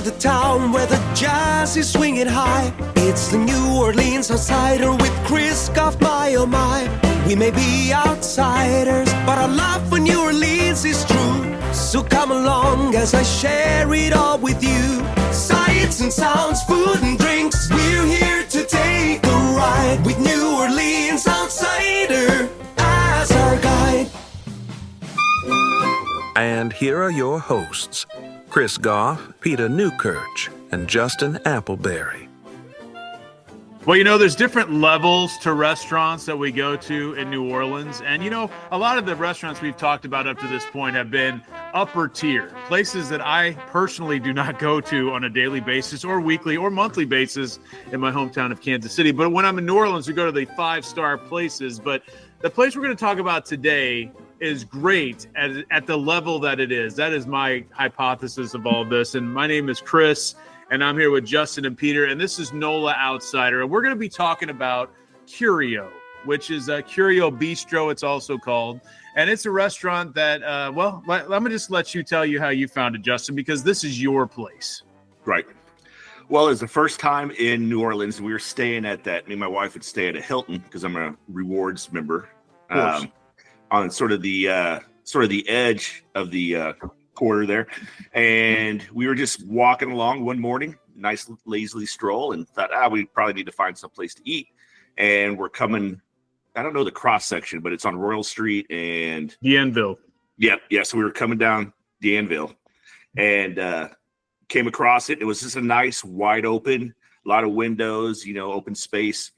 the town where the jazz is swinging high. It's the New Orleans Outsider with Chris Goff, my oh my. We may be outsiders, but our love for New Orleans is true. So come along as I share it all with you. Sights and sounds, food and drinks. We're here to take a ride with New Orleans Outsider as our guide. And here are your hosts, Chris Goff, Peter Newkirch, and Justin Appleberry. Well, you know, there's different levels to restaurants that we go to in New Orleans. And, you know, a lot of the restaurants we've talked about up to this point have been upper tier, places that I personally do not go to on a daily basis or weekly or monthly basis in my hometown of Kansas City. But when I'm in New Orleans, we go to the 5-star places. But the place we're going to talk about today is great at the level that it is. That is my hypothesis of all of this. And my name is Chris, and I'm here with Justin and Peter, and this is NOLA Outsider. And we're going to be talking about Curio, which is a Curio Bistro, it's also called. And it's a restaurant that, let me just let you tell you how you found it, Justin, because this is your place. Right. Well, it's the first time in New Orleans. We were staying at that. Me and my wife would stay at a Hilton because I'm a rewards member. On sort of the edge of the quarter there, and we were just walking along one morning, nice lazily stroll, and thought, we probably need to find some place to eat. And we're coming, I don't know the cross section, but it's on Royal Street and D'Anville. Yeah. So we were coming down D'Anville and came across it. It was just a nice, wide open, a lot of windows, open space.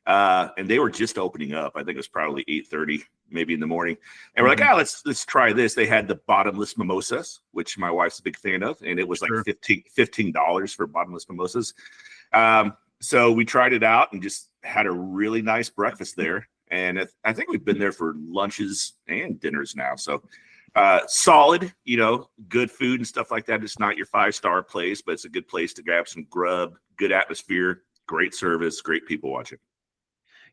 And they were just opening up. I think it was probably 8:30, maybe in the morning. And we're like, let's try this. They had the bottomless mimosas, which my wife's a big fan of. And it was like $15 for bottomless mimosas. So we tried it out and just had a really nice breakfast there. And I think we've been there for lunches and dinners now. So solid, good food and stuff like that. It's not your 5-star place, but it's a good place to grab some grub, good atmosphere, great service, great people watching.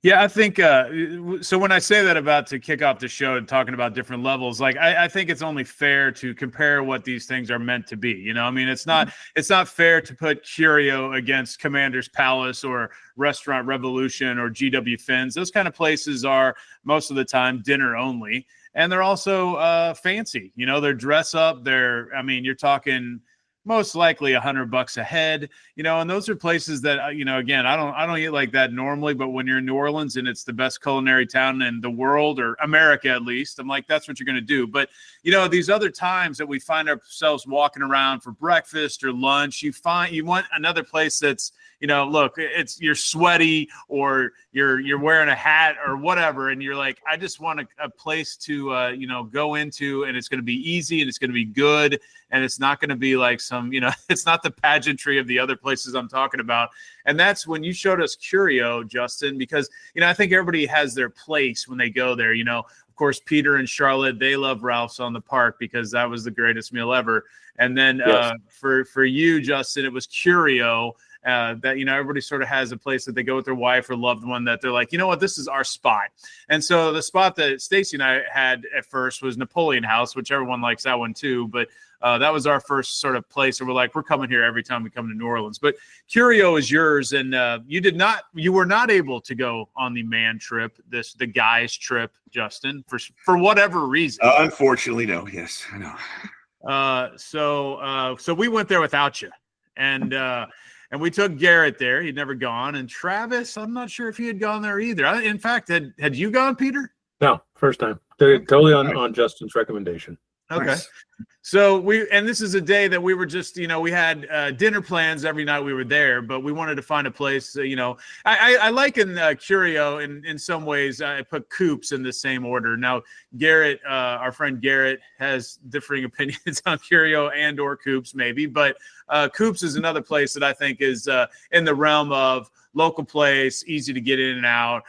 Yeah, I think so. When I say that about to kick off the show and talking about different levels, like I think it's only fair to compare what these things are meant to be. I mean, it's not fair to put Curio against Commander's Palace or Restaurant Revolution or GW Finn's. Those kind of places are most of the time dinner only, and they're also fancy. They're dress up. You're talking most likely $100 a head, and those are places that, again, I don't eat like that normally, but when you're in New Orleans and it's the best culinary town in the world, or America at least, I'm like, that's what you're going to do. But, these other times that we find ourselves walking around for breakfast or lunch, you want another place that's, look, you're sweaty or you're wearing a hat or whatever. And you're like, I just want a place to, go into, and it's going to be easy and it's going to be good. And it's not going to be like some, it's not the pageantry of the other places I'm talking about. And that's when you showed us Curio, Justin, because, I think everybody has their place when they go there. Of course, Peter and Charlotte, they love Ralph's on the Park because that was the greatest meal ever. And then for you, Justin, it was Curio. That, everybody sort of has a place that they go with their wife or loved one that they're like, this is our spot. And so the spot that Stacy and I had at first was Napoleon House, which everyone likes that one too. But that was our first sort of place where we're like, we're coming here every time we come to New Orleans. But Curio is yours, and you were not able to go on the man trip, the guys trip, Justin, for whatever reason. Unfortunately, no. Yes, I know. So we went there without you, and we took Garrett there. He'd never gone. And Travis, I'm not sure if he had gone there either. In fact, had you gone, Peter? No, first time. Totally on Justin's recommendation. Okay. Nice. So this is a day that we were just, we had dinner plans every night we were there, but we wanted to find a place, I liken Curio in some ways. I put Coops in the same order. Now, Garrett, our friend Garrett, has differing opinions on Curio and or Coops maybe, but Coops is another place that I think is in the realm of local place, easy to get in and out,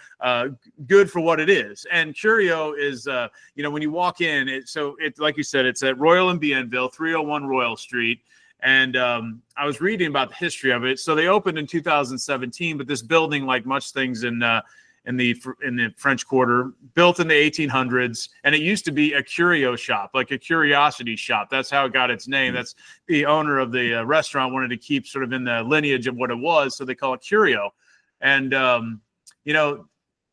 good for what it is. And Curio is, when you walk in, it's like you said, it's at Royal and Bienville, 301 Royal Street. And I was reading about the history of it. So they opened in 2017, but this building, like much things in in the French Quarter, built in the 1800s, and it used to be a curio shop, like a curiosity shop. That's how it got its name. That's the owner of the restaurant wanted to keep sort of in the lineage of what it was, so they call it Curio. And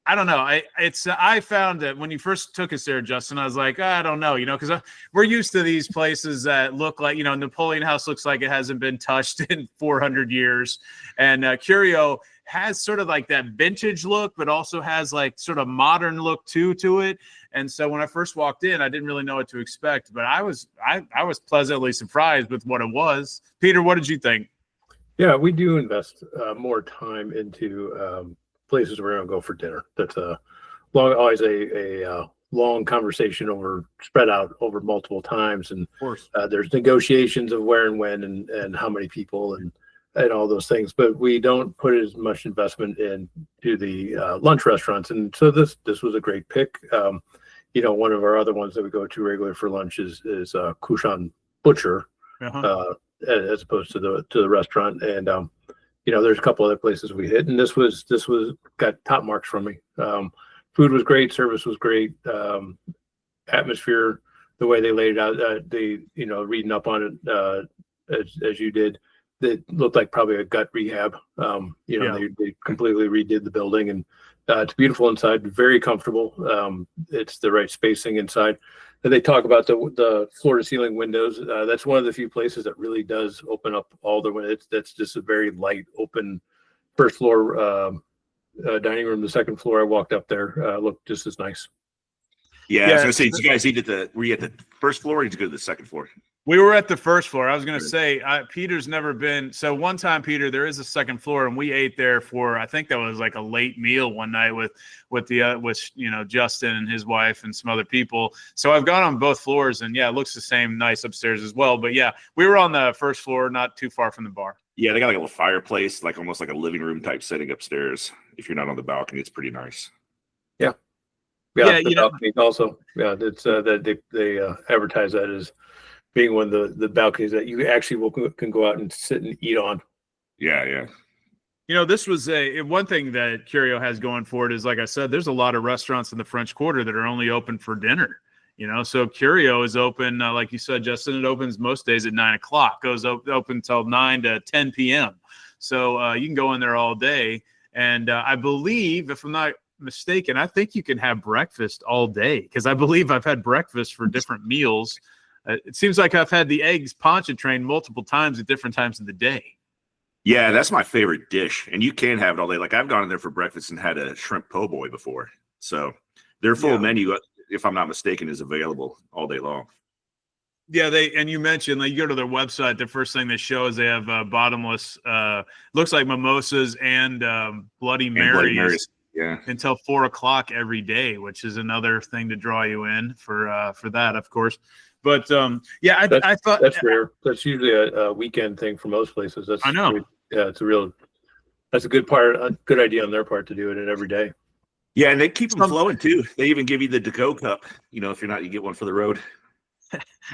I don't know. I found that when you first took us there, Justin, I was like, I don't know, because we're used to these places that look like, Napoleon House looks like it hasn't been touched in 400 years. And Curio has sort of like that vintage look, but also has like sort of modern look to it. And so when I first walked in, I didn't really know what to expect, but I was pleasantly surprised with what it was. Peter, what did you think? Yeah, we do invest more time into places we're going to go for dinner. That's always a long conversation spread out over multiple times, and of course there's negotiations of where and when and how many people and all those things. But we don't put as much investment into the lunch restaurants, and so this was a great pick. One of our other ones that we go to regularly for lunch is Kushan Butcher, as opposed to the restaurant, and there's a couple other places we hit, and this was got top marks from me. Food was great, service was great, atmosphere, the way they laid it out, reading up on it as you did, it looked like probably a gut rehab. They completely redid the building, and it's beautiful inside, very comfortable. It's the right spacing inside. And they talk about the floor to ceiling windows. That's one of the few places that really does open up all the windows. That's just a very light open first floor dining room. The second floor, I walked up there, looked just as nice. Yeah, I was gonna say, did you guys eat were you at the first floor or did you go to the second floor? We were at the first floor. I was going to say, Peter's never been. So one time, Peter, there is a second floor, and we ate there for, I think that was like a late meal one night with Justin and his wife and some other people. So I've gone on both floors, and yeah, it looks the same, nice upstairs as well. But yeah, we were on the first floor, not too far from the bar. Yeah, they got like a little fireplace, like almost like a living room type setting upstairs. If you're not on the balcony, it's pretty nice. Yeah, the balcony also. Yeah, it's that they advertise that as being one of the balconies that you actually can go out and sit and eat on. Yeah. This was one thing that Curio has going for it is, like I said, there's a lot of restaurants in the French Quarter that are only open for dinner. So Curio is open, like you said, Justin, it opens most days at 9:00, goes open until 9 to 10 p.m. So you can go in there all day. And I believe, if I'm not mistaken, I think you can have breakfast all day, because I believe I've had breakfast for different meals. It seems like I've had the eggs pontchartrain multiple times at different times of the day. Yeah, that's my favorite dish. And you can have it all day. Like I've gone in there for breakfast and had a shrimp po' boy before. So their full menu, if I'm not mistaken, is available all day long. Yeah, and you mentioned, like, you go to their website, the first thing they show is they have bottomless, looks like mimosas and Bloody Marys. Yeah, until 4:00 every day, which is another thing to draw you in for that, of course. But I thought that's rare. That's usually a weekend thing for most places. I know. Yeah, that's a good idea on their part to do it every day. Yeah, and they keep them flowing too. They even give you the to-go cup. If you're not, you get one for the road.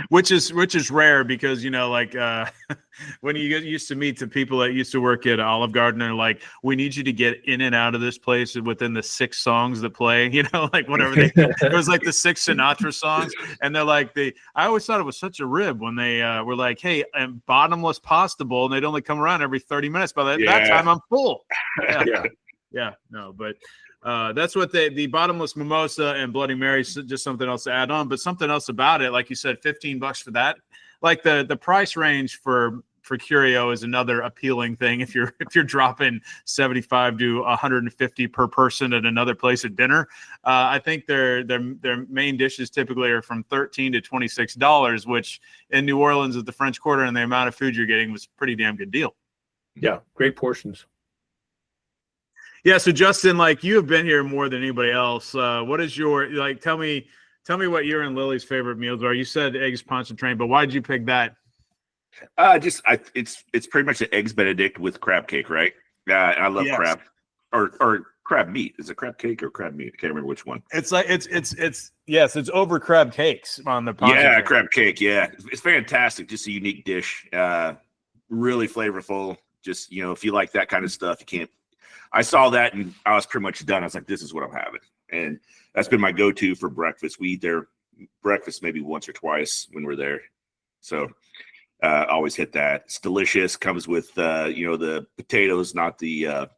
which is rare, because when you get used to meet the people that used to work at Olive Garden, they're like, we need you to get in and out of this place within the 6 songs that play, like whatever it was, like the 6 Sinatra songs. And they're like, I always thought it was such a rib when they were like, hey, bottomless pasta bowl, and they'd only come around every 30 minutes. By that time I'm full. But that's what the bottomless mimosa and Bloody Mary is just something else to add on. But something else about it, like you said, $15 for that. Like the price range for Curio is another appealing thing. If you're dropping $75 to $150 per person at another place at dinner, I think their main dishes typically are from $13 to $26, which in New Orleans at the French Quarter and the amount of food you're getting was a pretty damn good deal. Yeah, great portions. Yeah, so Justin, like, you have been here more than anybody else. What is your, like, tell me what your and Lily's favorite meals are. You said eggs pontchartrain, but why did you pick that? It's pretty much an eggs Benedict with crab cake, right? I love crab or crab meat. Is it crab cake or crab meat? I can't remember which one. It's like it's over crab cakes on the pontchartrain. Yeah, crab cake. Yeah, it's fantastic. Just a unique dish. Really flavorful. Just if you like that kind of stuff, you can't. I saw that and I was pretty much done. I was like, this is what I'm having. And that's been my go-to for breakfast. We eat their breakfast maybe once or twice when we're there. So always hit that. It's delicious. Comes with the potatoes, not the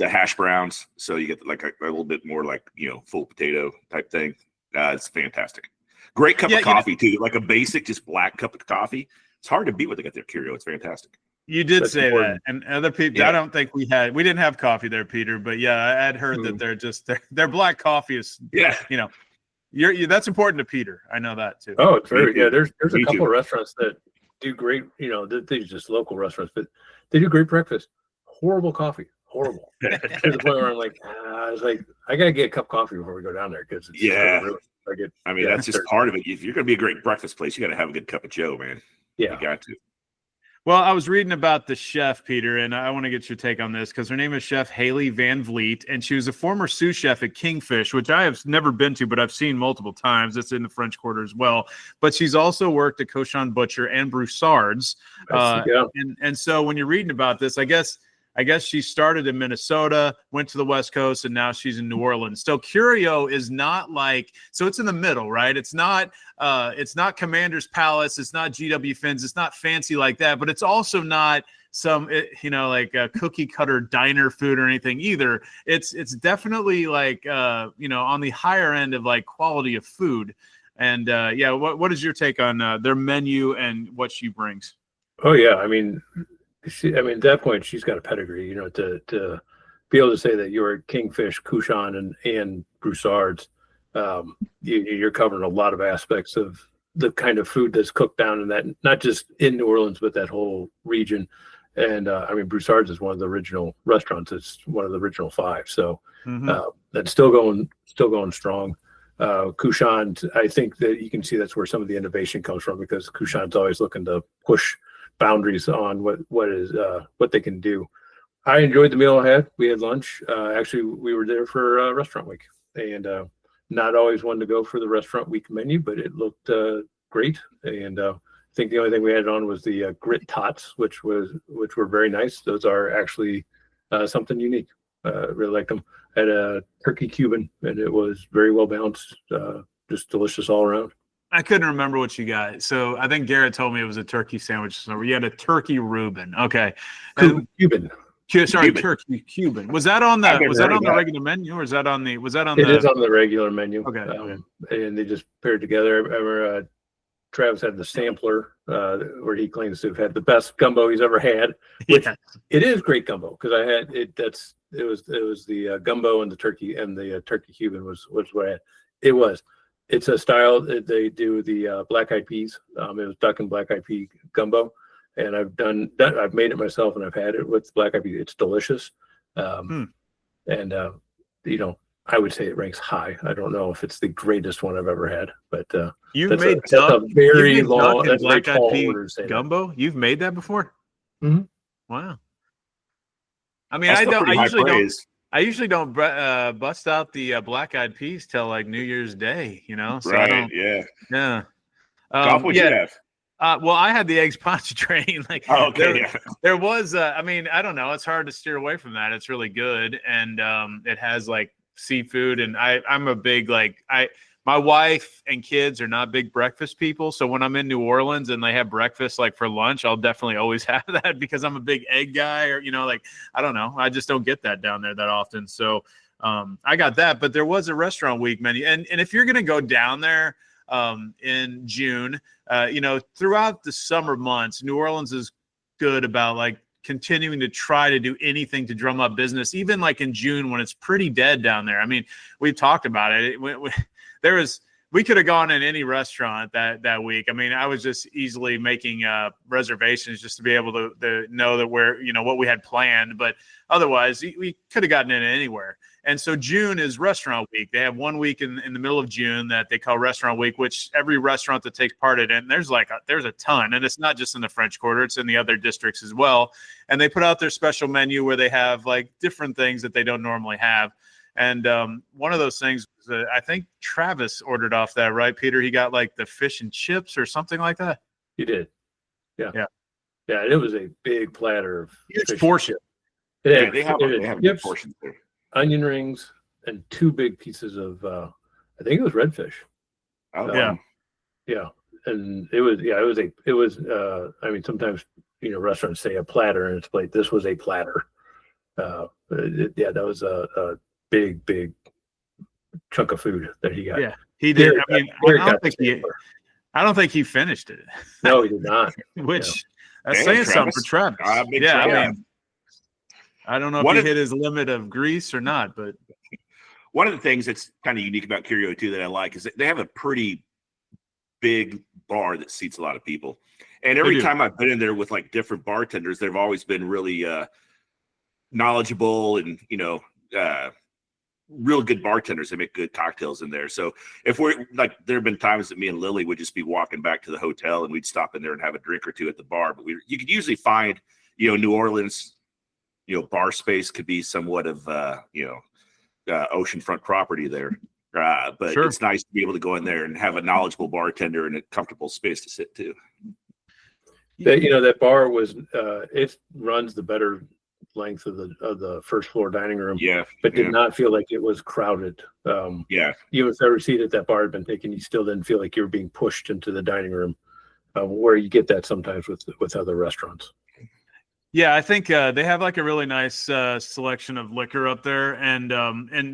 hash browns. So you get like a little bit more like full potato type thing. It's fantastic. Great cup of coffee too. Like a basic just black cup of coffee. It's hard to beat what they got there, Curio. It's fantastic. You did say important. That, and other people. Yeah. I don't think we didn't have coffee there, Peter. But yeah, I had heard that their black coffee is. Yeah. That's important to Peter. I know that too. Oh, it's very There's a couple of restaurants that do great. These just local restaurants, but they do great breakfast. Horrible coffee. Horrible. To the point where I'm like, I gotta get a cup of coffee before we go down there because that's just part of it. If you're gonna be a great breakfast place, you got to have a good cup of Joe, man. Yeah, you got to. Well, I was reading about the chef, Peter, and I want to get your take on this because her name is Chef Haley Van Vliet, and she was a former sous chef at Kingfish, which I have never been to, but I've seen multiple times. It's in the French Quarter as well. But she's also worked at Cochon Butcher and Broussard's. And so when you're reading about this, I guess she started in Minnesota, went to the West Coast, and now she's in New Orleans. So Curio is not so it's in the middle, right? It's not Commander's Palace. It's not GW Finn's. It's not fancy like that, but it's also not some, like a cookie cutter diner food or anything either. It's definitely on the higher end of like quality of food. And what is your take on their menu and what she brings? Oh yeah. At that point, she's got a pedigree, to be able to say that you're at Kingfish, Couchon, and Broussard's. You're covering a lot of aspects of the kind of food that's cooked down in that, not just in New Orleans, but that whole region. And Broussard's is one of the original restaurants. It's one of the original 5. So that's still going strong. Couchon, I think that you can see that's where some of the innovation comes from because Couchon's always looking to push boundaries on what they can do. I enjoyed the meal I had. We had lunch. Actually, we were there for restaurant week, and not always one to go for the restaurant week menu, but it looked great. And I think the only thing we had on was the grit tots, which were very nice. Those are actually something unique. Really liked them. I had a turkey Cuban, and it was very well balanced. Just delicious all around. I couldn't remember what you got. So I think Garrett told me it was a turkey sandwich. So you had a turkey Reuben. Okay. Cuban. Turkey Cuban. Was that on the regular menu or is that on the It is on the regular menu. Okay. And they just paired together. I remember Travis had the sampler where he claims to have had the best gumbo he's ever had. Which it is great gumbo because I had it. It was the gumbo and the turkey Cuban was what I had. It was. It's a style that they do the black eyed peas. It was duck and black eyed pea gumbo, and I've done that. I've made it myself, and I've had it with black eyed peas. It's delicious, and I would say it ranks high. I don't know if it's the greatest one I've ever had, but you've made a very long black eyed pea gumbo. You've made that before? Mm-hmm. Wow. I usually don't bust out the black eyed peas till like New Year's Day, So right? Yeah. Golf, what'd you have? Well, I had the eggs pontchartrain. There was. I don't know. It's hard to steer away from that. It's really good, and it has like seafood. And I'm a big my wife and kids are not big breakfast people. So when I'm in New Orleans and they have breakfast like for lunch, I'll definitely always have that because I'm a big egg guy or, I don't know. I just don't get that down there that often. So I got that. But there was a restaurant week menu. And if you're going to go down there in June, throughout the summer months, New Orleans is good about continuing to try to do anything to drum up business, even like in June when it's pretty dead down there. We've talked about it. We could have gone in any restaurant that week. I was just easily making reservations just to be able to know that what we had planned. But otherwise, we could have gotten in anywhere. And so June is restaurant week. They have 1 week in the middle of June that they call restaurant week, which every restaurant that takes part in it, and there's a ton. And it's not just in the French Quarter, it's in the other districts as well. And they put out their special menu where they have different things that they don't normally have. And one of those things, I think Travis ordered off that, right, Peter? He got the fish and chips or something like that. He did. Yeah. It was a big platter of huge portion. It had, they have it they had have good chips, portions there. onion rings, and 2 big pieces of I think it was redfish. Oh, Yeah. Yeah, and it was I mean, sometimes restaurants say a platter in its plate. This was a platter. That was a big chunk of food that he got. Yeah, he did. Derek I mean, Derek I got don't the think he. sampler. I don't think he finished it. No, he did not. Which that's Damn, saying something for Travis. Travis. Big Yeah, Travis. I mean, I don't know if One he of- hit his limit of grease or not, but One of the things that's kind of unique about Curio too that I like is that they have a pretty big bar that seats a lot of people. And every do. time I've been in there with like different bartenders, they've always been really knowledgeable and real good bartenders. They make good cocktails in there. So if we're like, there have been times that me and Lily would just be walking back to the hotel and we'd stop in there and have a drink or two at the bar. But you could usually find, New Orleans, bar space could be somewhat of, oceanfront property there. But Sure. It's nice to be able to go in there and have a knowledgeable bartender and a comfortable space to sit to. That bar was it runs the better length of the first floor dining room. Yeah. But did not feel like it was crowded. Yeah. Even if every seat at that bar had been taken, you still didn't feel like you were being pushed into the dining room, where you get that sometimes with other restaurants. yeah, I think they have like a really nice selection of liquor up there, and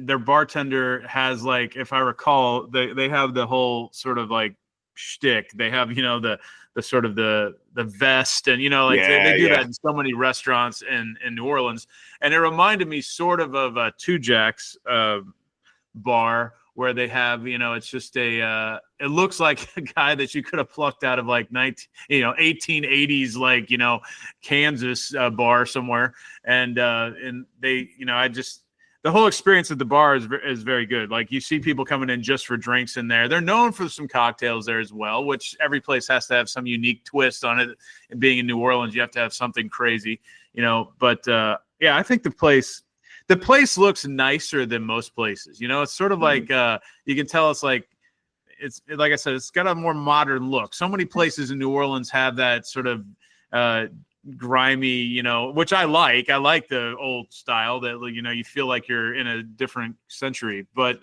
their bartender has, like, if I recall, they have the whole sort of like shtick. They have the sort of the vest, and they do that in so many restaurants in New Orleans, and it reminded me sort of Two Jacks bar, where they have it's just it looks like a guy that you could have plucked out of like 1880s like Kansas bar somewhere, and they the whole experience at the bar is very good. Like, you see people coming in just for drinks in there. They're known for some cocktails there as well, which every place has to have some unique twist on it. And being in New Orleans, you have to have something crazy, But I think the place looks nicer than most places. It's sort of like you can tell it's like I said, it's got a more modern look. So many places in New Orleans have that sort of grimy, which I like. I like the old style that you feel like you're in a different century. But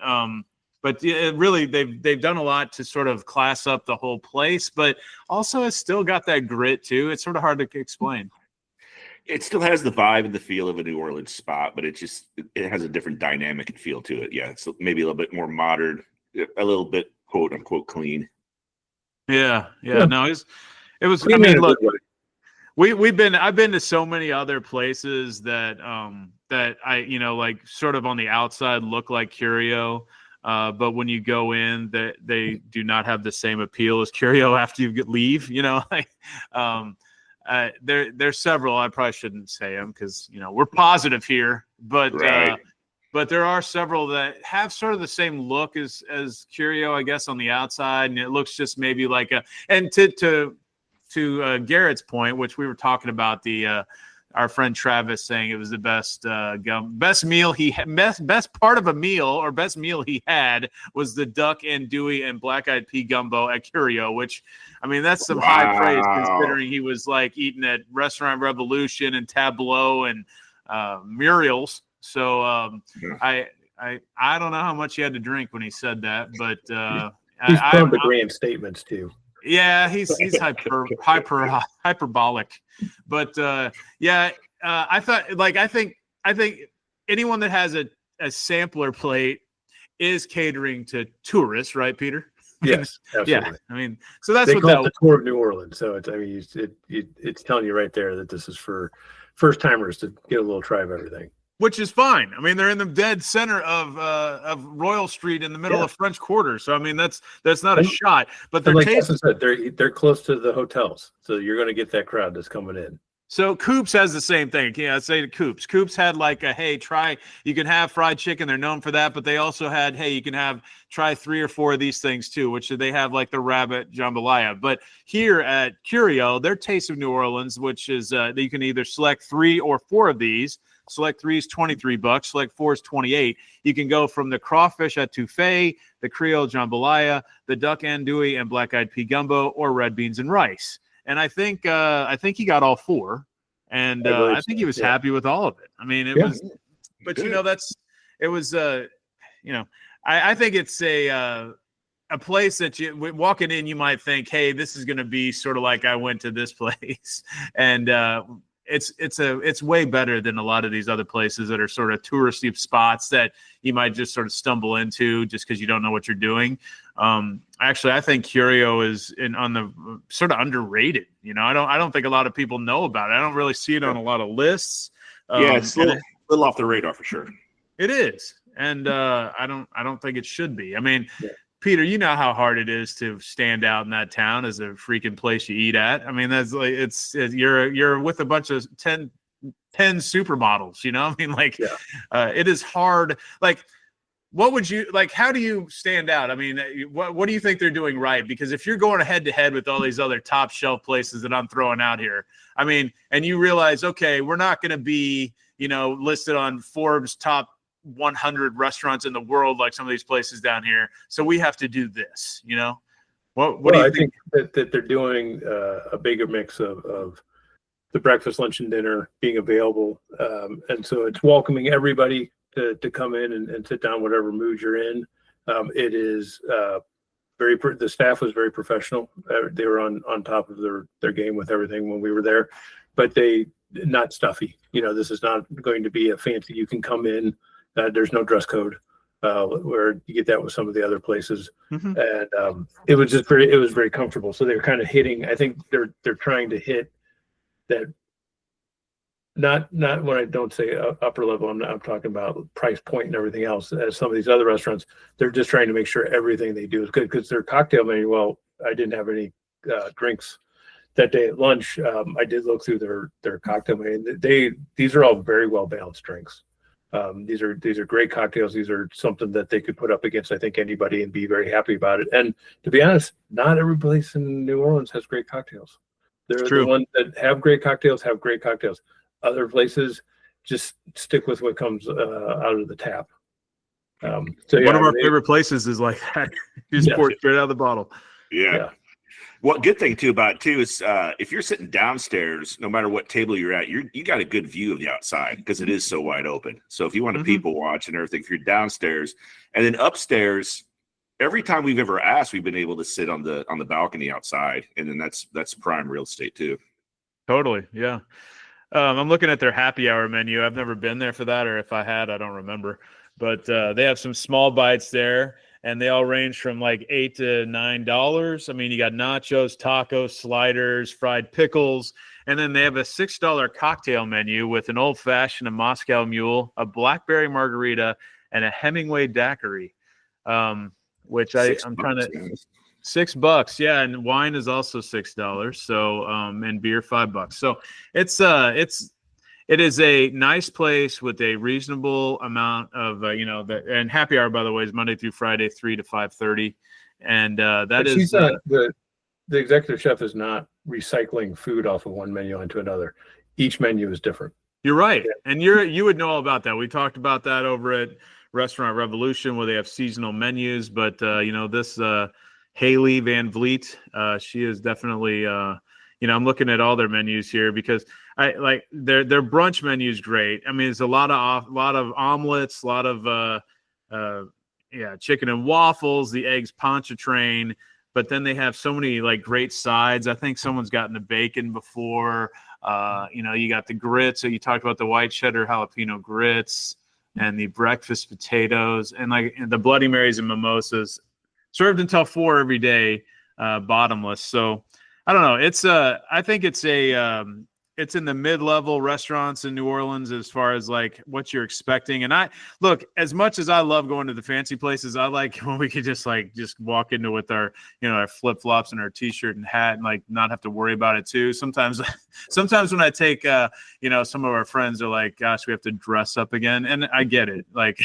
it really they've done a lot to sort of class up the whole place. But also, it's still got that grit too. It's sort of hard to explain. It still has the vibe and the feel of a New Orleans spot, but it has a different dynamic and feel to it. Yeah, it's maybe a little bit more modern, a little bit quote unquote clean. Yeah. No, it was. I mean, look, I've been to so many other places that I like sort of on the outside look like Curio, but when you go in, they do not have the same appeal as Curio after you leave. There's several. I probably shouldn't say them because we're positive here, but Right. But there are several that have sort of the same look as Curio, I guess, on the outside, and it looks just maybe like and to Garrett's point, which we were talking about, our friend Travis saying it was the best best part of a meal, or best meal he had, was the duck andouille and black-eyed pea gumbo at Curio, which, I mean, that's some high praise considering he was like eating at Restaurant Revolution and Tableau and Muriel's. So I don't know how much he had to drink when he said that, but he's prone to grand statements too. Yeah, he's hyperbolic, but I think anyone that has a sampler plate is catering to tourists, right, Peter? Yes, absolutely. Yeah, I mean, so that's they what call that it the tour of New Orleans. So it's telling you right there that this is for first timers to get a little try of everything. Which is fine. I mean, they're in the dead center of Royal Street in the middle of French Quarter. So I mean, that's not a shot. But their taste is they're close to the hotels, so you're going to get that crowd that's coming in. So Coops has the same thing. Yeah, say to Coops. Coops had like you can have fried chicken. They're known for that, but they also had, hey, you can try 3 or 4 of these things too, which they have like the rabbit jambalaya. But here at Curio, their Taste of New Orleans, which is that you can either select 3 or 4 of these. Select 3 is $23. Select 4 is $28. You can go from the crawfish etouffee, the Creole jambalaya, the duck andouille and black-eyed pea gumbo, or red beans and rice. And I think he got all 4. And I think he was happy with all of it. I mean, it was, but Good. you know, it was, you know, I think it's a place that you walking in, you might think, hey, this is going to be sort of like I went to this place. And it's way better than a lot of these other places that are sort of touristy spots that you might just sort of stumble into just because you don't know what you're doing. Actually, I think Curio is on the sort of underrated. You know, I don't think a lot of people know about it. I don't really see it on a lot of lists. It's a little off the radar for sure. It is, and I don't think it should be. I mean, Peter, you know how hard it is to stand out in that town as a freaking place you eat at. I mean, that's like you're with a bunch of 10 supermodels, you know? I mean, like it is hard. Like, what would you like? How do you stand out? I mean, what do you think they're doing right? Because if you're going head to head with all these other top shelf places that I'm throwing out here, I mean, and you realize, okay, we're not going to be, you know, listed on Forbes top 100 restaurants in the world like some of these places down here, so we have to do this, you know. What do you think? That they're doing a bigger mix of the breakfast, lunch, and dinner being available, and so it's welcoming everybody to come in and sit down whatever mood you're in. It is the staff was very professional. They were on top of their game with everything when we were there, but they not stuffy. You know, this is not going to be a fancy, you can come in. There's no dress code, where you get that with some of the other places, and it was very comfortable. So they were kind of hitting. I think they're trying to hit that. Not when I don't say upper level. I'm talking about price point and everything else. As some of these other restaurants, they're just trying to make sure everything they do is good because their cocktail menu. Well, I didn't have any drinks that day at lunch. I did look through their cocktail menu. These are all very well balanced drinks. These are great cocktails. These are something that they could put up against, I think, anybody and be very happy about it. And to be honest, not every place in New Orleans has great cocktails. They're the ones that have great cocktails. Other places just stick with what comes out of the tap. One of our favorite places is like that. You just pour it straight out of the bottle. Yeah. Well, good thing too about it too is if you're sitting downstairs, no matter what table you're at, you got a good view of the outside because it is so wide open. So if you want to people watch and everything, if you're downstairs, and then upstairs, every time we've ever asked, we've been able to sit on the balcony outside, and then that's prime real estate too. Totally, yeah. I'm looking at their happy hour menu. I've never been there for that, or if I had, I don't remember. But they have some small bites there. And they all range from like $8 to $9. I mean, you got nachos, tacos, sliders, fried pickles, and then they have a $6 cocktail menu with an old fashioned, a Moscow Mule, a blackberry margarita, and a Hemingway daiquiri, which I'm trying to $6. Yeah, and wine is also $6. So and beer $5. So it is a nice place with a reasonable amount of, and happy hour, by the way, is Monday through Friday, 3 to 5:30. And the executive chef is not recycling food off of one menu onto another. Each menu is different. You're right. Yeah. And you would know all about that. We talked about that over at Restaurant Revolution where they have seasonal menus. But, this Haley Van Vliet, she is definitely, I'm looking at all their menus here because I like their brunch menu is great. I mean, it's a lot of omelets, a lot of chicken and waffles, the eggs pontchartrain, but then they have so many like great sides. I think someone's gotten the bacon before. You got the grits. So you talked about the white cheddar jalapeno grits and the breakfast potatoes and the Bloody Marys and mimosas served until 4 every day, bottomless. So I don't know. I think it's in the mid-level restaurants in New Orleans as far as like what you're expecting. And I look, as much as I love going to the fancy places, I like when we could just walk into with our, our flip-flops and our t-shirt and hat and like not have to worry about it too. Sometimes when I take, some of our friends are like, gosh, we have to dress up again. And I get it. Like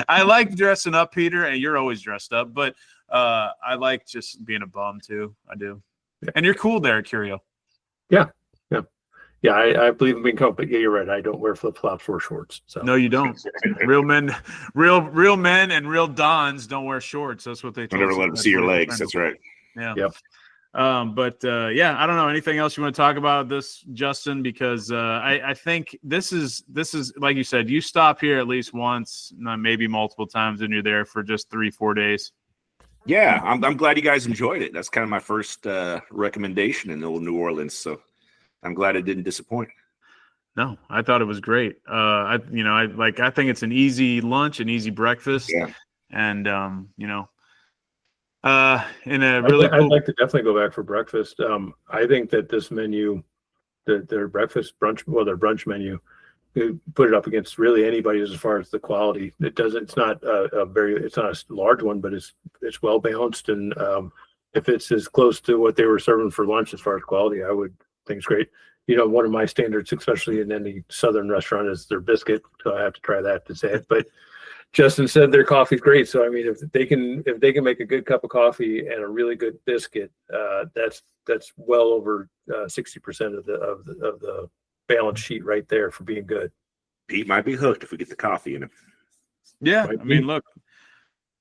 I like dressing up, Peter, and you're always dressed up, but I like just being a bum too. I do. And you're cool there, Curio. Yeah, I believe in being comfortable. But yeah, you're right. I don't wear flip flops or shorts. So no, you don't. Real men and real dons don't wear shorts. That's what they told us. Never let them see your legs. That's right. Yeah. Yep. Yeah, I don't know. Anything else you want to talk about this, Justin? Because I think this is like you said, you stop here at least once, maybe multiple times, and you're there for just 3-4 days. Yeah, I'm glad you guys enjoyed it. That's kind of my first recommendation in New Orleans, so I'm glad it didn't disappoint. No, I thought it was great. I think it's an easy lunch, an easy breakfast, and in a really I'd like to definitely go back for breakfast. I think that this menu, their breakfast brunch, well, their brunch menu, you put it up against really anybody as far as the quality. It's not it's not a large one, but it's well balanced. And if it's as close to what they were serving for lunch as far as quality, I would think it's great. One of my standards, especially in any Southern restaurant, is their biscuit. So I have to try that to say it. But Justin said their coffee's great. So I mean, if they can make a good cup of coffee and a really good biscuit, that's well over 60% of the balance sheet right there for being good. Pete might be hooked if we get the coffee in him. Yeah, I mean, look,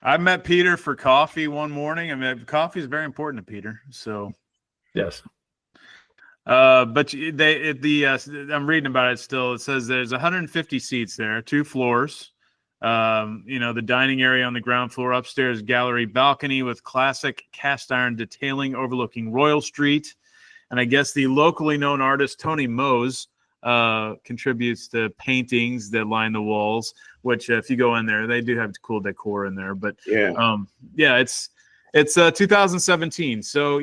I met Peter for coffee one morning. I mean, coffee is very important to Peter. So yes. But I'm reading about it still. It says there's 150 seats there, 2 floors. The dining area on the ground floor, upstairs gallery balcony with classic cast iron detailing overlooking Royal Street. And I guess the locally known artist Tony Mose contributes to paintings that line the walls, which if you go in there, they do have cool decor in there. But it's 2017. So,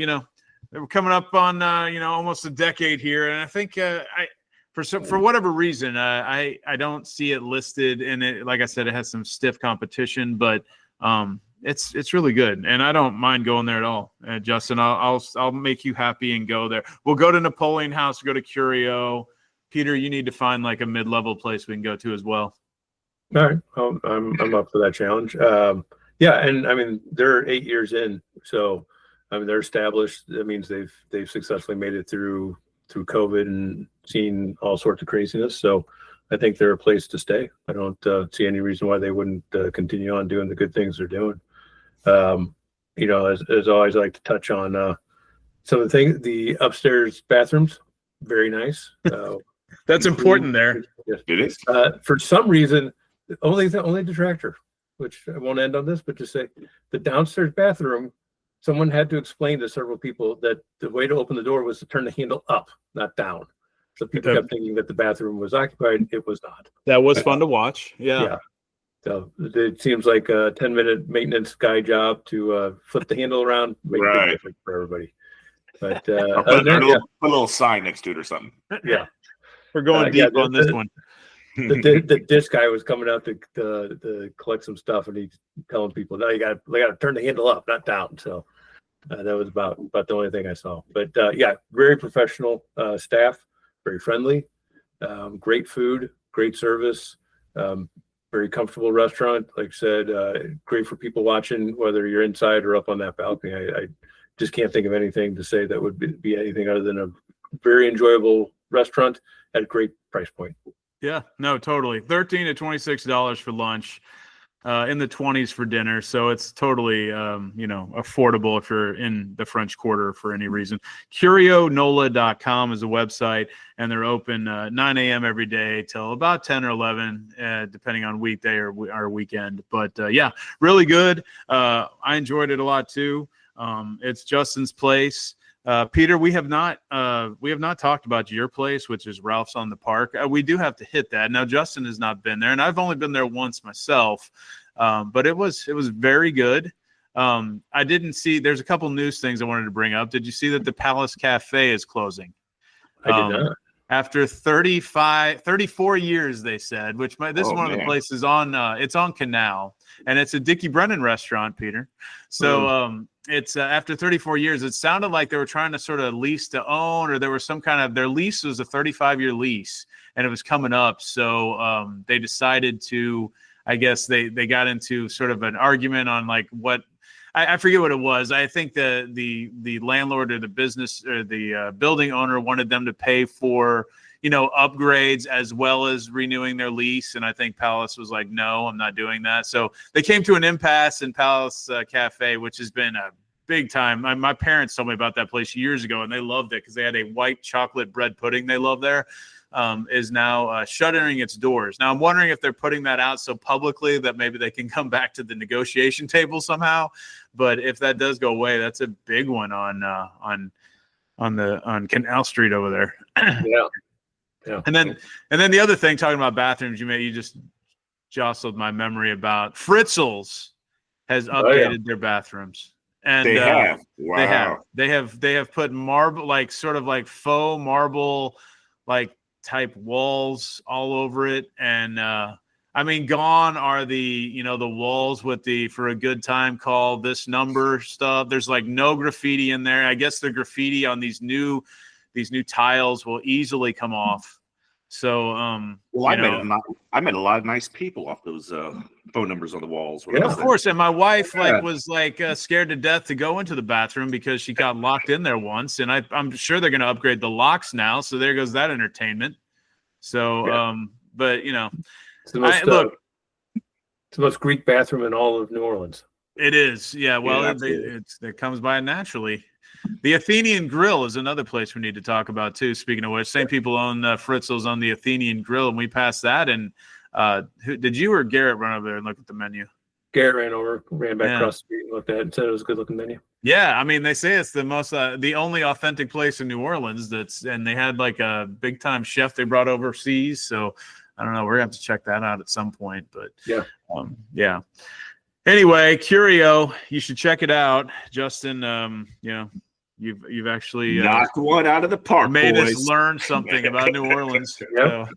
we're coming up on almost a decade here, and I think for whatever reason I don't see it listed in it. Like I said, it has some stiff competition, but it's really good, and I don't mind going there at all. Justin, I'll make you happy and go there. We'll go to Napoleon House, go to Curio. Peter, you need to find like a mid-level place we can go to as well. All right, I'm up for that challenge. And I mean they're 8 years in, so. I mean, they're established. That means they've successfully made it through COVID and seen all sorts of craziness. So I think they're a place to stay. I don't see any reason why they wouldn't continue on doing the good things they're doing. As always, I like to touch on some of the things. The upstairs bathrooms, very nice. That's important there. Yes. It is. For some reason, the only detractor, which I won't end on this, but just say the downstairs bathroom. Someone had to explain to several people that the way to open the door was to turn the handle up, not down. So people kept thinking that the bathroom was occupied. It was not. That was fun to watch. Yeah. So it seems like a 10-minute maintenance guy job to flip the handle around, make a big difference for everybody. But put a little sign next to it or something. Yeah. We're going deep on this one. The disc guy was coming out to collect some stuff, and he's telling people, "No, you got to turn the handle up, not down." So that was about the only thing I saw. But very professional staff, very friendly, great food, great service, very comfortable restaurant. Like I said, great for people watching, whether you're inside or up on that balcony. I just can't think of anything to say that would be anything other than a very enjoyable restaurant at a great price point. Yeah, no, totally. $13 to $26 for lunch, in the 20s for dinner. So it's totally, affordable if you're in the French Quarter for any reason. CurioNOLA.com is a website, and they're open 9 a.m. every day till about 10 or 11, depending on weekday or weekend. But really good. I enjoyed it a lot too. It's Justin's place. Peter, we have not talked about your place, which is Ralph's on the Park. We do have to hit that. Now, Justin has not been there, and I've only been there once myself, but it was very good. I didn't see. There's a couple news things I wanted to bring up. Did you see that the Palace Cafe is closing? I did not. After 34 years, they said. This is one of the places on. It's on Canal, and it's a Dickie Brennan restaurant, Peter. So. It's after 34 years, it sounded like they were trying to sort of lease to own, or there was some kind of, their lease was a 35-year lease and it was coming up. So they decided to, I guess they got into sort of an argument on like what, I forget what it was. I think the landlord or the business or the building owner wanted them to pay for, upgrades as well as renewing their lease. And I think Palace was like, no, I'm not doing that. So they came to an impasse in Palace Cafe, which has been a big time. My parents told me about that place years ago, and they loved it because they had a white chocolate bread pudding they love there. Is now shuttering its doors. Now I'm wondering if they're putting that out so publicly that maybe they can come back to the negotiation table somehow. But if that does go away, that's a big one on Canal Street over there. Yeah. And then the other thing, talking about bathrooms, you just jostled my memory about Fritzl's has updated their bathrooms. And They have. Wow. They have put marble, like sort of like faux marble, like type walls all over it. And I mean, gone are the walls with the "for a good time call this number" stuff. There's like no graffiti in there. I guess the graffiti on these new tiles will easily come off. So I met a lot of nice people off those phone numbers on the walls. Yeah, of course. And my wife was scared to death to go into the bathroom because she got locked in there once. And I'm sure they're going to upgrade the locks now. So there goes that entertainment. So, but it's the most Greek bathroom in all of New Orleans. It is. Yeah. Well, it comes by naturally. The Athenian Grill is another place we need to talk about too. Speaking of which, same people own Fritzl's on the Athenian Grill, and we passed that. And did you or Garrett run over there and look at the menu? Garrett ran back across the street and looked at it and said it was a good looking menu. Yeah, I mean, they say it's the only authentic place in New Orleans and they had like a big time chef they brought overseas. So I don't know, we're gonna have to check that out at some point. But yeah. Anyway, Curio, you should check it out, Justin. You've actually knocked one out of the park. Made boys. us learn something about New Orleans. Yep.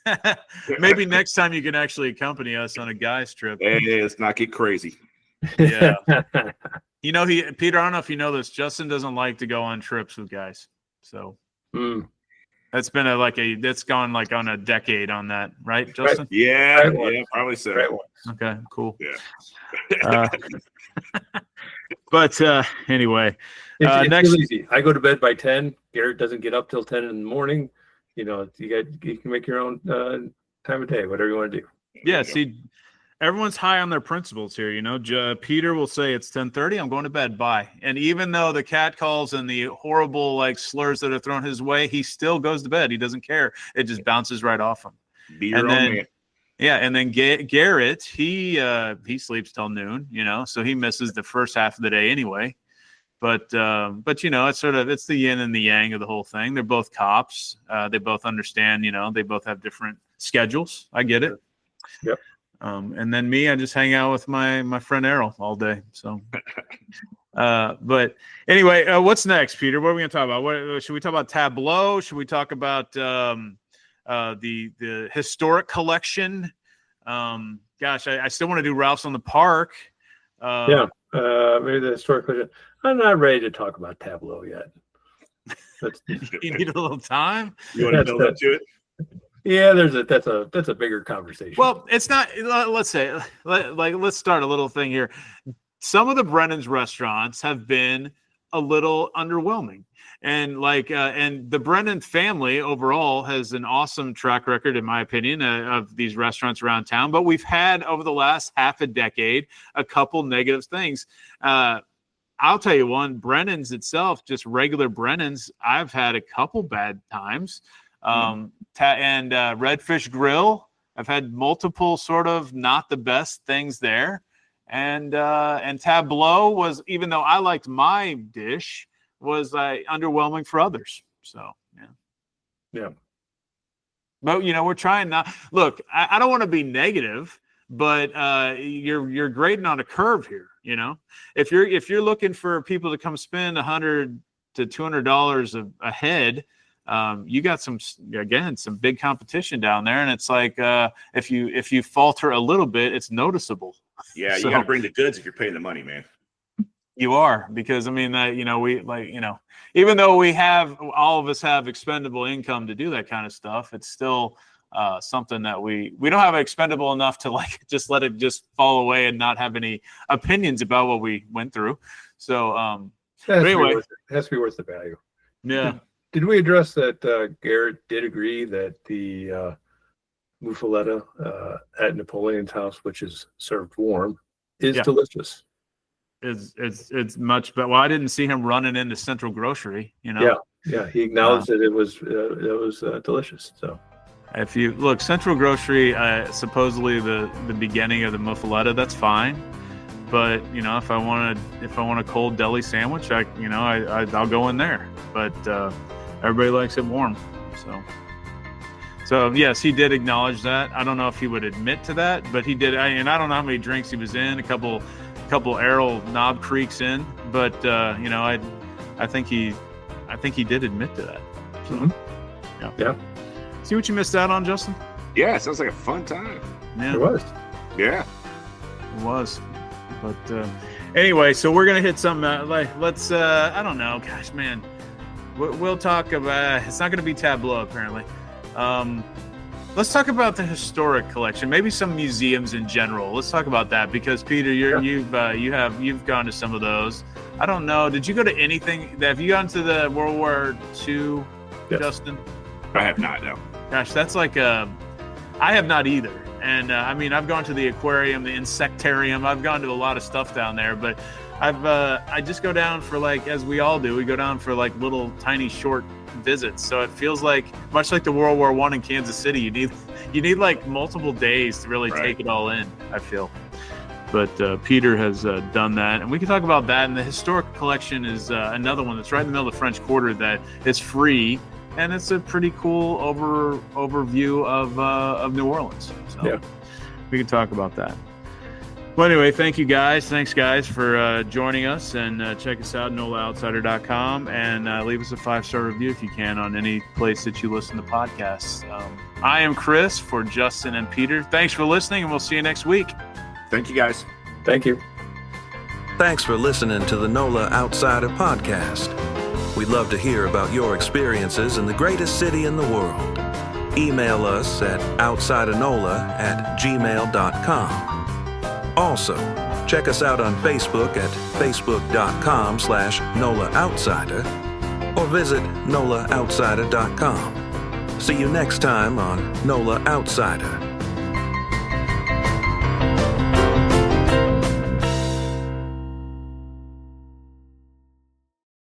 So, maybe next time you can actually accompany us on a guy's trip. Hey, let's not get crazy. Yeah. Peter, I don't know if you know this, Justin doesn't like to go on trips with guys. So that's been that's gone like on a decade on that, right, Justin? Yeah, probably so. Right. Okay, cool. Yeah. But anyway, it's next real easy. I go to bed by 10. Garrett doesn't get up till 10 in the morning. You can make your own time of day, whatever you want to do. Yeah, see, everyone's high on their principles here. Peter will say it's 10:30. I'm going to bed. Bye. And even though the cat calls and the horrible slurs that are thrown his way, he still goes to bed. He doesn't care. It just bounces right off him. Be your own man. Yeah, and then Garrett, he sleeps till noon. So he misses the first half of the day anyway. But it's the yin and the yang of the whole thing. They're both cops. They both understand. They both have different schedules. I get it. Yep. And then me, I just hang out with my friend Errol all day. So, but anyway, what's next, Peter? What are we going to talk about? Should we talk about Tableau? Should we talk about the historic collection? Gosh, I still want to do Ralph's on the Park. Maybe the historic collection. I'm not ready to talk about Tableau yet. You need a little time. You want to build up to it? Yeah, that's a bigger conversation. Well, it's not. Let's start a little thing here. Some of the Brennan's restaurants have been a little underwhelming, and and the Brennan family overall has an awesome track record, in my opinion, of these restaurants around town. But we've had over the last half a decade a couple negative things. I'll tell you one, Brennan's itself, just regular Brennan's, I've had a couple bad times. And Redfish Grill, I've had multiple sort of not the best things there. And Tableau was, even though I liked my dish, was underwhelming for others. So, yeah. But, we're trying not. Look, I don't want to be negative, but you're grading on a curve here. If you're looking for people to come spend $100 to $200 a head, you got some big competition down there, and it's like if you falter a little bit, it's noticeable. Yeah, you got to bring the goods if you're paying the money, man. You are, because I mean that even though all of us have expendable income to do that kind of stuff, it's still something that we don't have expendable enough to just let it just fall away and not have any opinions about what we went through. So anyway, it has to be worth the value. Yeah. Did we address that Garrett did agree that the muffaletta at Napoleon's house, which is served warm, is delicious? it's much better. Well, I didn't see him running into Central Grocery, you know. Yeah, he acknowledged that it was delicious. So if you look, Central Grocery, supposedly the beginning of the muffaletta, that's fine. But you know, if I want a cold deli sandwich, I'll go in there. But everybody likes it warm, so yes, he did acknowledge that. I don't know if he would admit to that, but he did. And I don't know how many drinks he was in. A couple Errol Knob Creeks in, but you know, I think he did admit to that. So, yeah. See what you missed out on, Justin? Yeah, sounds like a fun time. Yeah, It was. Yeah. it was. But anyway, so we're gonna hit something. Let's. I don't know. Gosh, man, we'll talk about. It's not gonna be Tableau apparently. Let's talk about the historic collection, maybe some museums in general. Let's talk about that because Peter, you've gone to some of those. I don't know. Did you go to anything? Have you gone to the World War II, Yes. Justin? I have not, no. Gosh, that's like I have not either. And I mean, I've gone to the aquarium, the insectarium. I've gone to a lot of stuff down there, but I just go down for, like, as we all do, we go down for like little tiny short visits. So it feels like much like the World War I in Kansas City, you need like multiple days to really take it all in, I feel. But Peter has done that, and we can talk about that. And the historic collection is another one that's right in the middle of the French Quarter that is free, and it's a pretty cool overview of New Orleans. So we can talk about that. Well, anyway, thank you guys. Thanks, guys, for joining us. And check us out at NOLAOutsider.com and leave us a 5-star review if you can on any place that you listen to podcasts. I am Chris for Justin and Peter. Thanks for listening, and we'll see you next week. Thank you, guys. Thank you. Thanks for listening to the NOLA Outsider podcast. We'd love to hear about your experiences in the greatest city in the world. Email us at outsidernola@gmail.com. Also, check us out on Facebook at facebook.com/NOLA Outsider or visit NOLAOutsider.com. See you next time on NOLA Outsider.